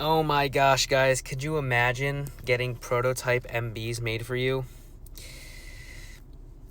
Oh my gosh, guys, could you imagine getting prototype MBs made for you?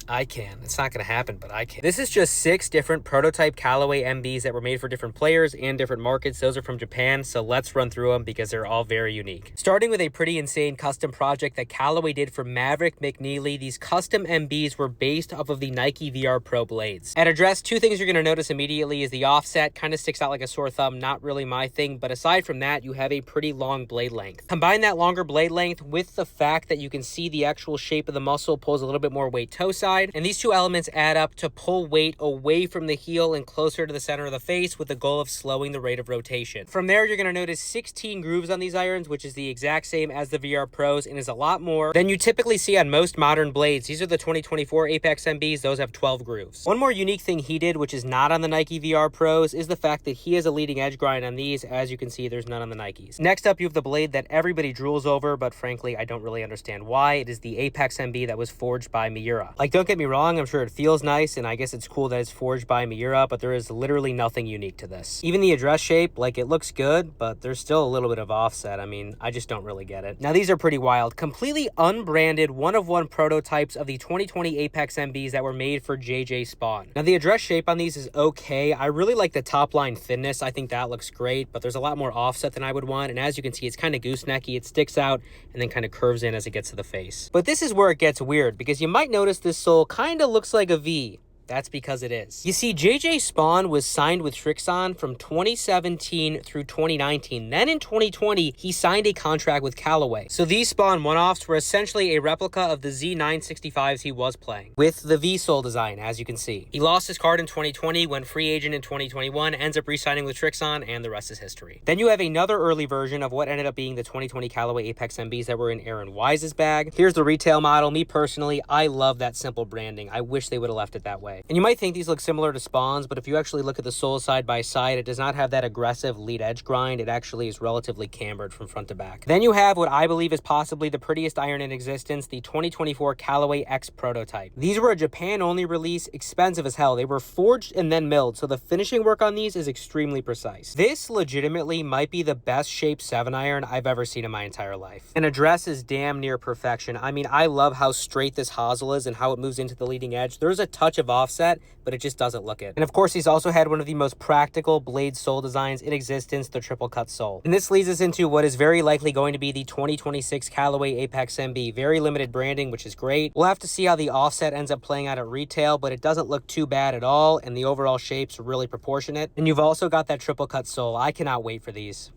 I can. It's not going to happen, but I can. This is just 6 different prototype Callaway MBs that were made for different players and different markets. Those are from Japan, so let's run through them because they're all very unique. Starting with a pretty insane custom project that Callaway did for Maverick McNeely. These custom MBs were based off of the Nike VR Pro blades. At address, 2 things you're going to notice immediately is the offset kind of sticks out like a sore thumb. Not really my thing, but aside from that, you have a pretty long blade length. Combine that longer blade length with the fact that you can see the actual shape of the muscle pulls a little bit more weight toe side. And these 2 elements add up to pull weight away from the heel and closer to the center of the face with the goal of slowing the rate of rotation. From there, you're going to notice 16 grooves on these irons, which is the exact same as the VR Pros and is a lot more than you typically see on most modern blades. These are the 2024 Apex MBs. Those have 12 grooves. One more unique thing he did, which is not on the Nike VR Pros, is the fact that he has a leading edge grind on these. As you can see, there's none on the Nikes. Next up, you have the blade that everybody drools over, but frankly, I don't really understand why. It is the Apex MB that was forged by Miura. Like, don't get me wrong, I'm sure it feels nice, and I guess it's cool that it's forged by Miura, but there is literally nothing unique to this. Even the address shape, like, it looks good, but there's still a little bit of offset. I mean, I just don't really get it. Now, these are pretty wild. Completely unbranded, one-of-one prototypes of the 2020 Apex MBs that were made for JJ Spawn. Now, the address shape on these is okay. I really like the top line thinness. I think that looks great, but there's a lot more offset than I would want, and as you can see, it's kind of goosenecky. It sticks out and then kind of curves in as it gets to the face. But this is where it gets weird, because you might notice this sole kind of looks like a V. That's because it is. You see, JJ Spawn was signed with Srixon from 2017 through 2019. Then in 2020, he signed a contract with Callaway. So these Spawn one-offs were essentially a replica of the Z965s he was playing, with the V sole design, as you can see. He lost his card in 2020, went free agent in 2021, ends up re-signing with Srixon, and the rest is history. Then you have another early version of what ended up being the 2020 Callaway Apex MBs that were in Aaron Wise's bag. Here's the retail model. Me personally, I love that simple branding. I wish they would have left it that way. And you might think these look similar to Spawn's, but if you actually look at the sole side by side, it does not have that aggressive lead edge grind. It actually is relatively cambered from front to back. Then you have what I believe is possibly the prettiest iron in existence, the 2024 Callaway X prototype. These were a Japan-only release, expensive as hell. They were forged and then milled, so the finishing work on these is extremely precise. This legitimately might be the best shaped 7-iron I've ever seen in my entire life. And address is damn near perfection. I mean, I love how straight this hosel is and how it moves into the leading edge. There's a touch of offset, but it just doesn't look it. And of course, he's also had one of the most practical blade sole designs in existence, the triple cut sole. And this leads us into what is very likely going to be the 2026 Callaway Apex MB. Very limited branding, which is great. We'll have to see how the offset ends up playing out at retail, but it doesn't look too bad at all, and the overall shape's really proportionate. And you've also got that triple cut sole. I cannot wait for these.